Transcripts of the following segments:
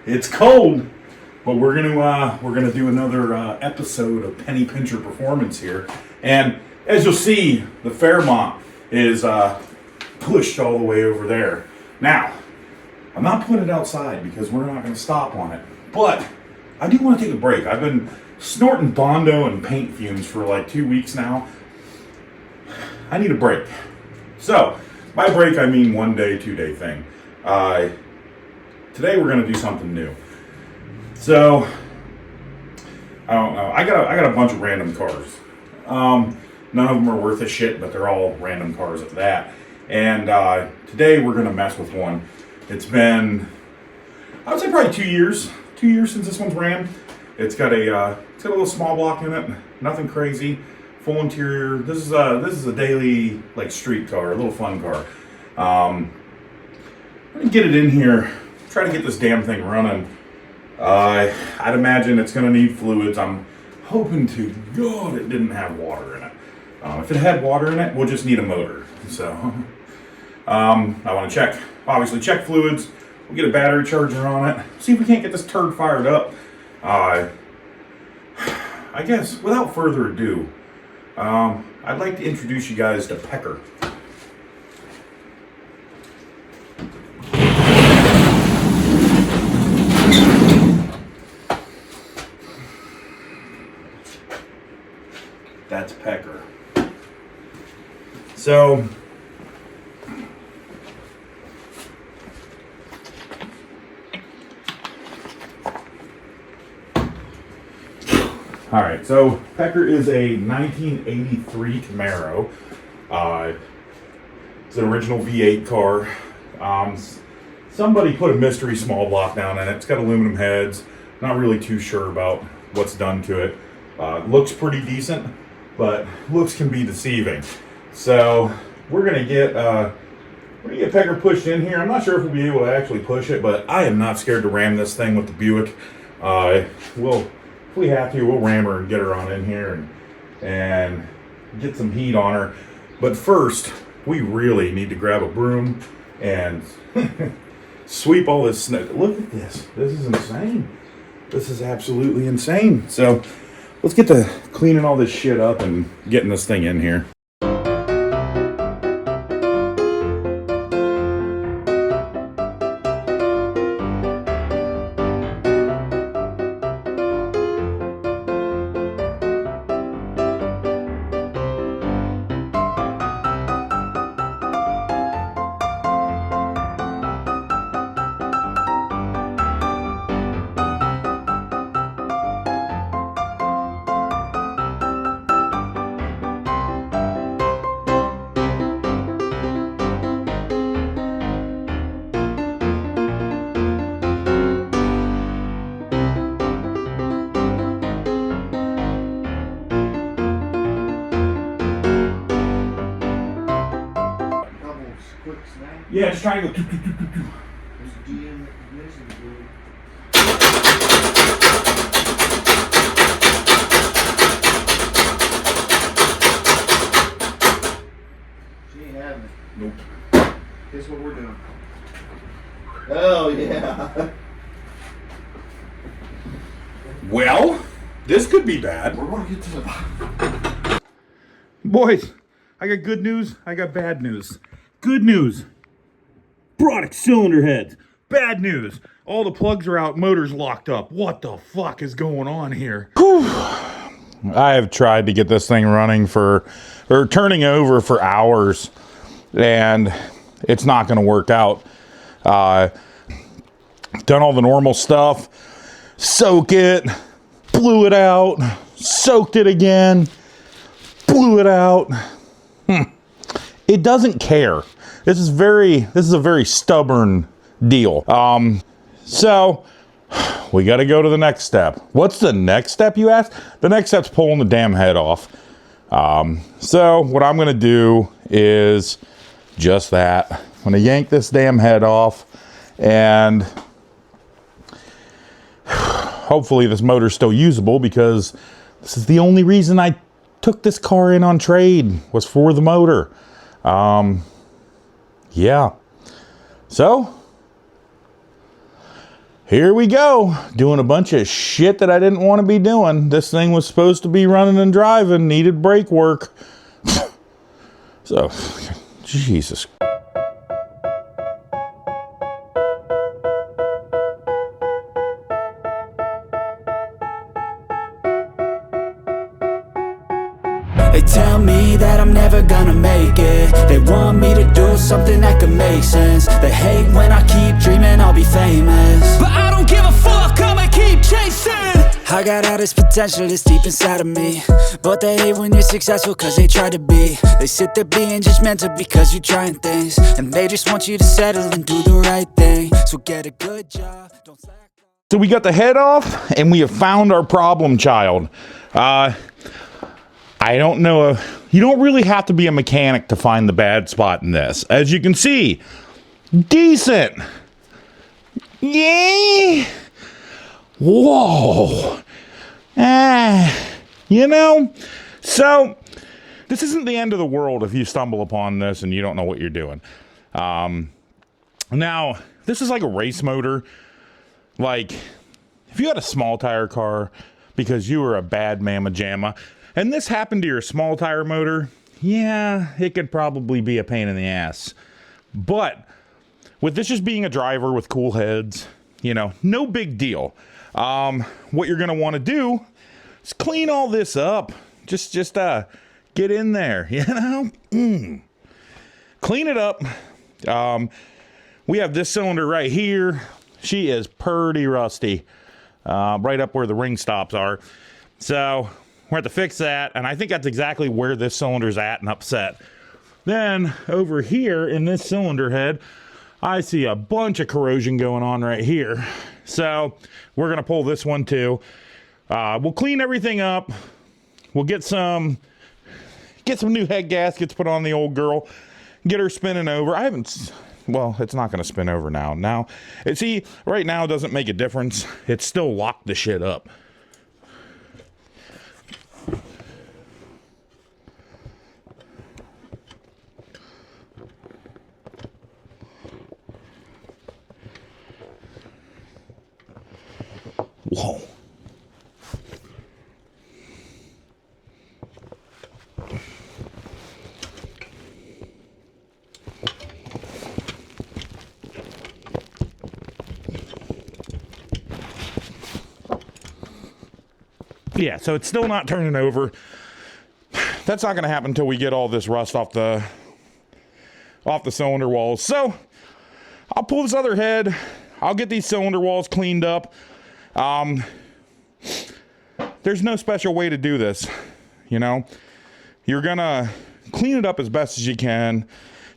It's cold, but we're gonna do another episode of Penny Pincher Performance here. And as you'll see, the Fairmont is pushed all the way over there. Now, I'm not putting it outside because we're not gonna stop on it. But I do want to take a break. I've been snorting Bondo and paint fumes for like 2 weeks now. I need a break. So, by break I mean 1 day, 2 day thing. Today we're gonna do something new. So, I don't know. I got a bunch of random cars. None of them are worth a shit, but they're all random cars at that. And today we're gonna mess with one. It's been, I would say, probably 2 years. 2 years since this one's ran. It's got a little small block in it. Nothing crazy. Full interior. This is a daily like street car, a little fun car. I'm gonna get it in here. Try to get this damn thing running. I'd imagine it's gonna need fluids. I'm hoping to God it didn't have water in it. If it had water in it, we'll just need a motor. So I want to obviously check fluids. We'll get a battery charger on it. See if we can't get this turd fired up. I guess without further ado, I'd like to introduce you guys to Pecker. That's Pecker. So, all right, so Pecker is a 1983 Camaro. It's an original V8 car. Somebody put a mystery small block down in it. It's got aluminum heads. Not really too sure about what's done to it. Looks pretty decent, but looks can be deceiving. So we're gonna get Pecker pushed in here. I'm not sure if we'll be able to actually push it, but I am not scared to ram this thing with the Buick. If we have to, we'll ram her and get her on in here and get some heat on her. But first, we really need to grab a broom and sweep all this snow. Look at this. This is insane. This is absolutely insane. So let's get to cleaning all this shit up and getting this thing in here. Yeah, just trying to go. She ain't having it. Nope. Guess what we're doing? Oh, yeah. Well, this could be bad. We're going to get to the... Boys, I got good news. I got bad news. Good news. Product cylinder heads. Bad news. All the plugs are out. Motor's locked up. What the fuck is going on here? Whew. I have tried to get this thing running turning over for hours, and it's not going to work out. Done all the normal stuff. Soak it. Blew it out. Soaked it again. Blew it out. It doesn't care. This is a very stubborn deal. So we got to go to the next step. What's the next step, you ask? The next step's pulling the damn head off. So what I'm going to do is just that. I'm going to yank this damn head off, and hopefully this motor's still usable, because this is the only reason I took this car in on trade, was for the motor. Yeah. So here we go, doing a bunch of shit that I didn't want to be doing. This thing was supposed to be running and driving, needed brake work. So, Jesus. They tell me that I'm never gonna make it. They want me to do something that could make sense. They hate when I keep dreaming I'll be famous, but I don't give a fuck, I'ma keep chasing. I got all this potential that's deep inside of me, but they hate when you're successful cause they try to be. They sit there being judgmental because you're trying things, and they just want you to settle and do the right thing. So get a good job, don't slack. So we got the head off, and we have found our problem child. I don't know. You don't really have to be a mechanic to find the bad spot in this. As you can see, decent. Yay. Whoa. You know, so this isn't the end of the world if you stumble upon this and you don't know what you're doing. Now, this is like a race motor. Like, if you had a small tire car because you were a bad mamma jamma, and this happened to your small tire motor, yeah, it could probably be a pain in the ass. But with this just being a driver with cool heads, you know, no big deal. What you're going to want to do is clean all this up. Just get in there, you know? Clean it up. We have this cylinder right here. She is pretty rusty, right up where the ring stops are. So we're going to fix that, and I think that's exactly where this cylinder's at and upset. Then, over here in this cylinder head, I see a bunch of corrosion going on right here. So, we're going to pull this one too. We'll clean everything up. We'll get some new head gaskets put on the old girl. Get her spinning over. Well, it's not going to spin over now. Now, see, right now it doesn't make a difference. It's still locked the shit up. Whoa. Yeah, so it's still not turning over. That's not going to happen until we get all this rust off the cylinder walls. So I'll pull this other head. I'll get these cylinder walls cleaned up. There's no special way to do this, you know. You're gonna clean it up as best as you can.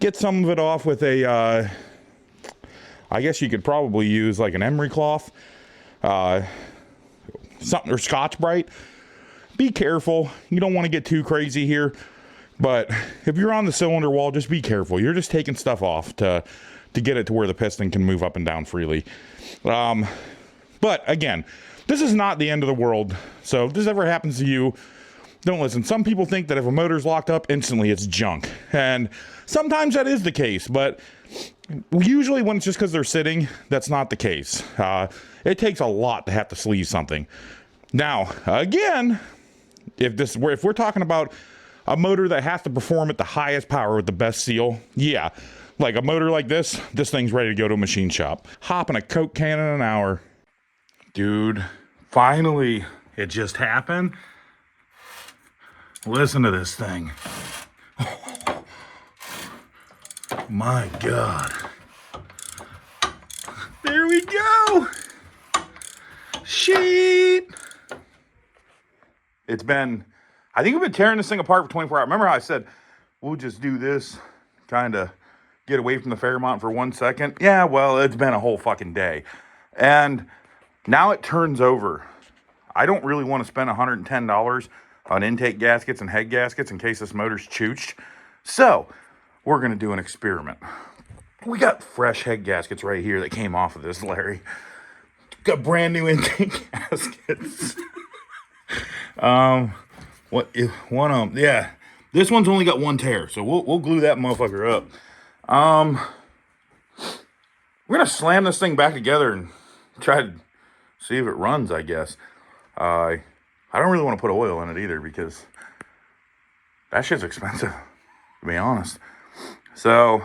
Get some of it off with a, I guess you could probably use like an emery cloth, something, or Scotch-Brite. Be careful. You don't want to get too crazy here, but if you're on the cylinder wall, just be careful. You're just taking stuff off to get it to where the piston can move up and down freely. But again, this is not the end of the world. So if this ever happens to you, don't listen. Some people think that if a motor's locked up, instantly it's junk. And sometimes that is the case, but usually when it's just because they're sitting, that's not the case. It takes a lot to have to sleeve something. Now, again, if we're talking about a motor that has to perform at the highest power with the best seal, yeah, like a motor like this thing's ready to go to a machine shop. Hopping a Coke can in an hour. Dude, finally, it just happened. Listen to this thing. My God. There we go. Sheet. It's been, I think we've been tearing this thing apart for 24 hours. Remember how I said, we'll just do this, kind of get away from the Fairmont for 1 second? Yeah, well, it's been a whole fucking day. And now it turns over. I don't really want to spend $110 on intake gaskets and head gaskets in case this motor's chooched. So, we're going to do an experiment. We got fresh head gaskets right here that came off of this, Larry. Got brand new intake gaskets. Yeah. This one's only got one tear, so we'll glue that motherfucker up. We're going to slam this thing back together and try to see if it runs, I guess. I don't really want to put oil in it either because that shit's expensive, to be honest. So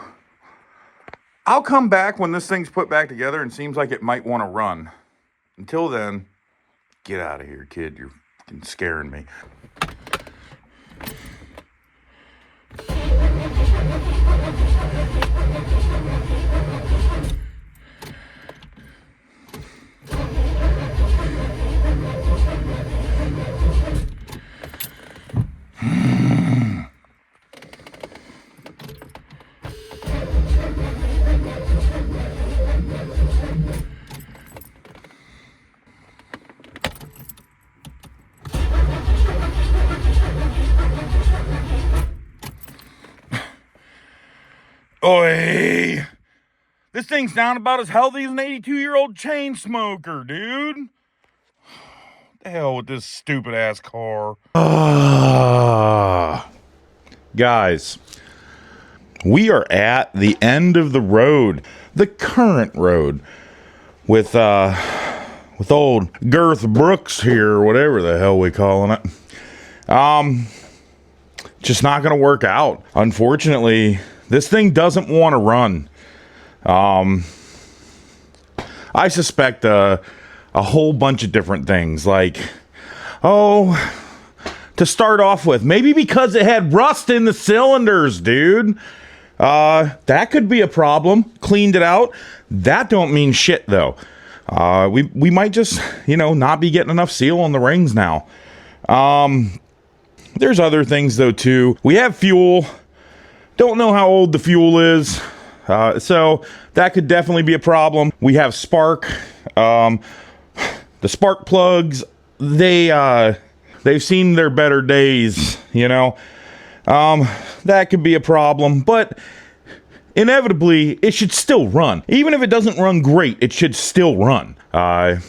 I'll come back when this thing's put back together and seems like it might want to run. Until then, get out of here, kid. You're fucking scaring me. Oi! This thing's down about as healthy as an 82-year-old chain smoker, dude. The hell with this stupid ass car. Guys, we are at the end of the road, the current road, with old Girth Brooks here, or whatever the hell we calling it. Just not gonna work out. Unfortunately, this thing doesn't want to run. I suspect a whole bunch of different things. Like, to start off with, maybe because it had rust in the cylinders, dude. That could be a problem. Cleaned it out. That don't mean shit, though. We might just, not be getting enough seal on the rings now. There's other things, though, too. We have fuel. Don't know how old the fuel is, so that could definitely be a problem. We have spark. The spark plugs, they've seen their better days, that could be a problem, but inevitably, it should still run. Even if it doesn't run great, it should still run. And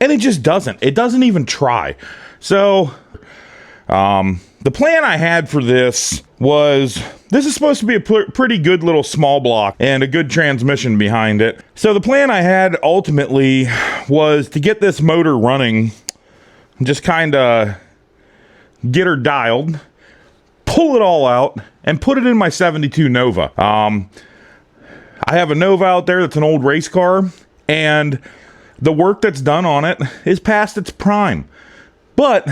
it just doesn't. It doesn't even try. So, the plan I had for this was, this is supposed to be a pretty good little small block and a good transmission behind it. So the plan I had ultimately was to get this motor running, just kind of get her dialed, pull it all out, and put it in my 72 Nova. I have a Nova out there that's an old race car, and the work that's done on it is past its prime. But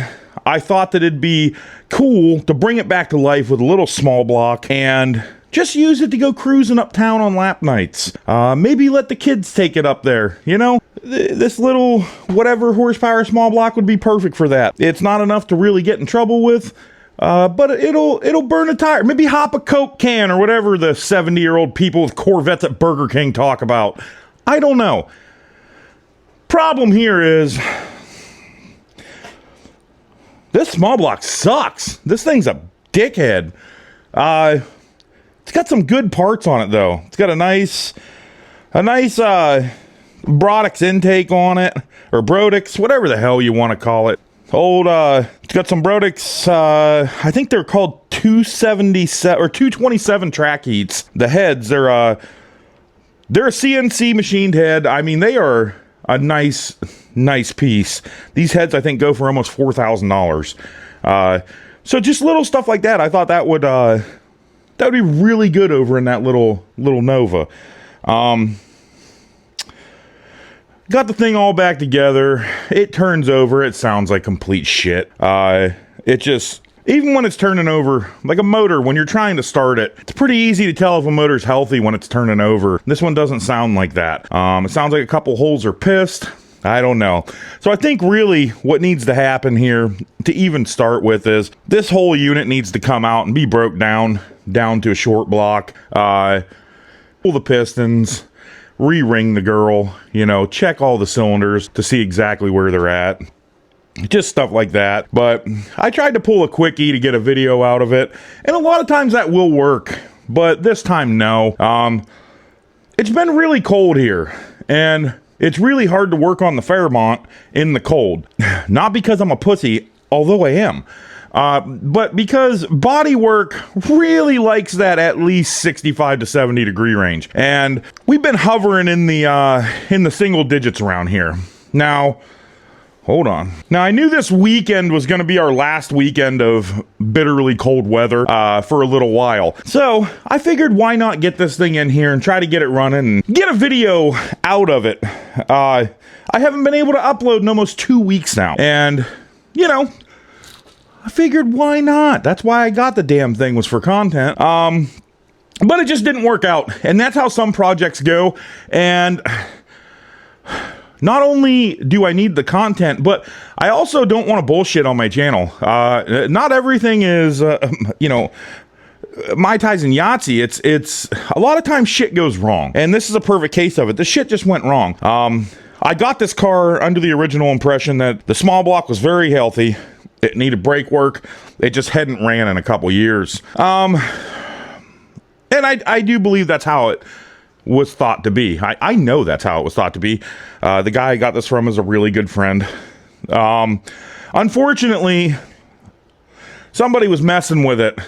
I thought that it'd be cool to bring it back to life with a little small block and just use it to go cruising uptown on lap nights. Maybe let the kids take it up there, This little whatever horsepower small block would be perfect for that. It's not enough to really get in trouble with, but it'll burn a tire. Maybe hop a Coke can or whatever the 70-year-old people with Corvettes at Burger King talk about. I don't know. Problem here is, this small block sucks. This thing's a dickhead. It's got some good parts on it, though. It's got a nice Brodix intake on it, or Brodix, whatever the hell you want to call it. It's got some Brodix, I think they're called 277 or 227 track heats. The heads, they're a CNC machined head. I mean, they are a nice piece. These heads, I think, go for almost $4,000. So just little stuff like that. I thought that would be really good over in that little Nova. Got the thing all back together. It turns over. It sounds like complete shit. It just, even when it's turning over, like a motor, when you're trying to start it, it's pretty easy to tell if a motor's healthy when it's turning over. This one doesn't sound like that. It sounds like a couple holes are pissed. I don't know. So I think really what needs to happen here to even start with is this whole unit needs to come out and be broke down to a short block. Pull the pistons, re-ring the girl, check all the cylinders to see exactly where they're at. Just stuff like that. But I tried to pull a quickie to get a video out of it, and a lot of times that will work, but this time no. It's been really cold here, and it's really hard to work on the Fairmont in the cold. Not because I'm a pussy, although I am. But because bodywork really likes that at least 65 to 70 degree range, and we've been hovering in the single digits around here. Now, hold on. Now, I knew this weekend was going to be our last weekend of bitterly cold weather for a little while. So I figured, why not get this thing in here and try to get it running and get a video out of it. I haven't been able to upload in almost 2 weeks now. And, you know, I figured, why not? That's why I got the damn thing, was for content. But it just didn't work out. And that's how some projects go. And not only do I need the content, but I also don't want to bullshit on my channel. Not everything is, you know, Mai Tais and Yahtzee. It's a lot of times shit goes wrong. And this is a perfect case of it. The shit just went wrong. I got this car under the original impression that the small block was very healthy. It needed brake work. It just hadn't ran in a couple years. And I do believe that's how it was thought to be. I know that's how it was thought to be. The guy I got this from is a really good friend. Unfortunately, somebody was messing with it.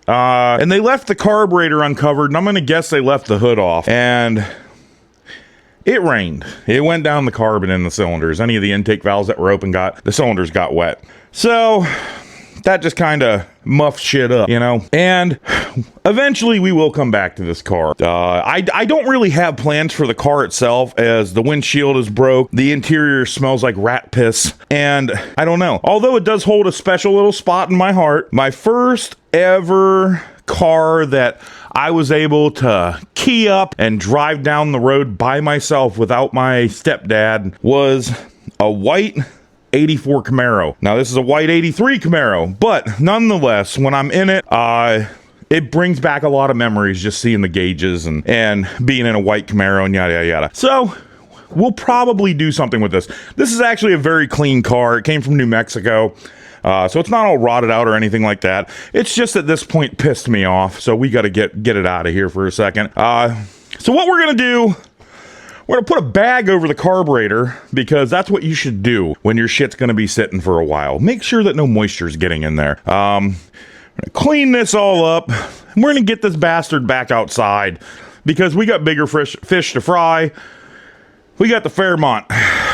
And they left the carburetor uncovered, and I'm going to guess they left the hood off. And it rained. It went down the carbon in the cylinders. Any of the intake valves that were open the cylinders got wet. So that just kind of muffed shit up, you know? And eventually we will come back to this car. I don't really have plans for the car itself, as the windshield is broke. The interior smells like rat piss. And I don't know. Although it does hold a special little spot in my heart, my first ever car that I was able to key up and drive down the road by myself without my stepdad was a white 84 Camaro. Now, this is a white 83 Camaro, but nonetheless, when I'm in it, it brings back a lot of memories, just seeing the gauges and being in a white Camaro and yada, yada, yada. So we'll probably do something with this. This is actually a very clean car. It came from New Mexico. So it's not all rotted out or anything like that. It's just at this point pissed me off. So we got to get it out of here for a second. So what we're going to do, we're going to put a bag over the carburetor, because that's what you should do when your shit's going to be sitting for a while. Make sure that no moisture is getting in there. We're going to clean this all up. And we're going to get this bastard back outside, because we got bigger fish to fry. We got the Fairmont.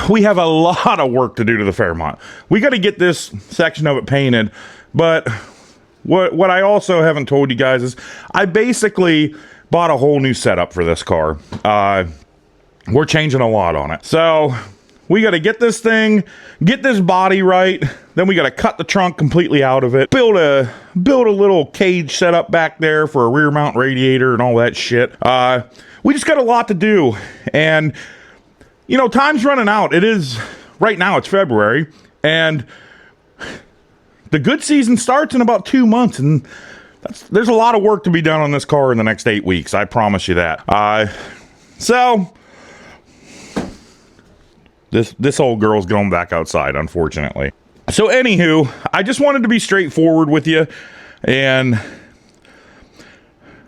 We have a lot of work to do to the Fairmont. We got to get this section of it painted. But what I also haven't told you guys is I basically bought a whole new setup for this car. We're changing a lot on it. So we got to get this thing, get this body right. Then we got to cut the trunk completely out of it. Build a little cage setup back there for a rear mount radiator and all that shit. We just got a lot to do. And you know, time's running out. It is, right now it's February, and the good season starts in about 2 months, and there's a lot of work to be done on this car in the next 8 weeks. I promise you that. So this old girl's going back outside, unfortunately. So anywho, I just wanted to be straightforward with you and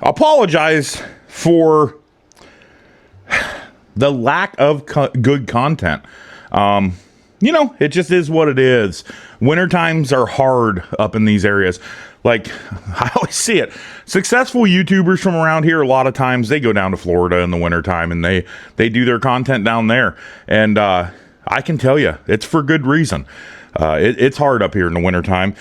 apologize for the lack of good content. You know, it just is what it is. Winter times are hard up in these areas. Like, I always see it. Successful YouTubers from around here, a lot of times, they go down to Florida in the wintertime and they do their content down there. And I can tell you, it's for good reason. It's hard up here in the wintertime.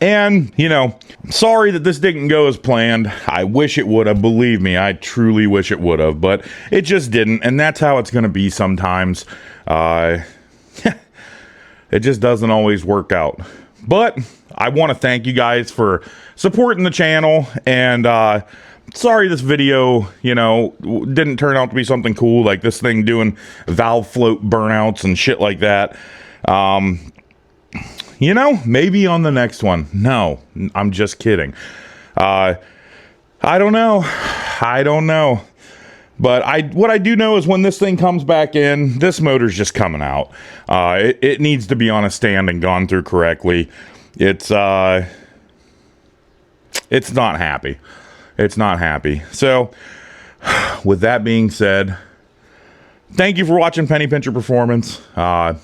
And, you know, sorry that this didn't go as planned. I wish it would have. Believe me, I truly wish it would have. But it just didn't. And that's how it's going to be sometimes. It just doesn't always work out. But I want to thank you guys for supporting the channel. And sorry this video, you know, didn't turn out to be something cool. Like this thing doing valve float burnouts and shit like that. You know, maybe on the next one. No, I'm just kidding. I don't know. But what I do know is when this thing comes back in, this motor's just coming out. It needs to be on a stand and gone through correctly. It's not happy. It's not happy. So, with that being said, thank you for watching Penny Pincher Performance. I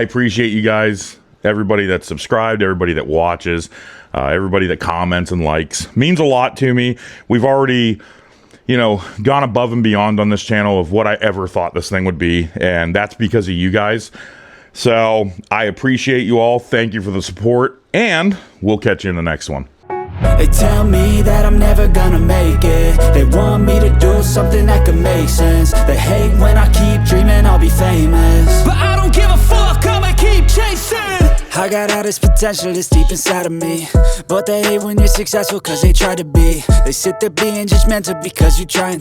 appreciate you guys, everybody that's subscribed, everybody that watches, everybody that comments and likes. Means a lot to me. We've already, you know, gone above and beyond on this channel of what I ever thought this thing would be, and that's because of you guys. So I appreciate you all. Thank you for the support, and we'll catch you in the next one. They tell me that I'm never gonna make it. They want me to do something that could make sense. They hate when I keep dreaming I'll be famous, but I don't give a fuck, I'ma keep chasing. I got all this potential that's deep inside of me, but they hate when you're successful cause they try to be. They sit there being judgmental because you try and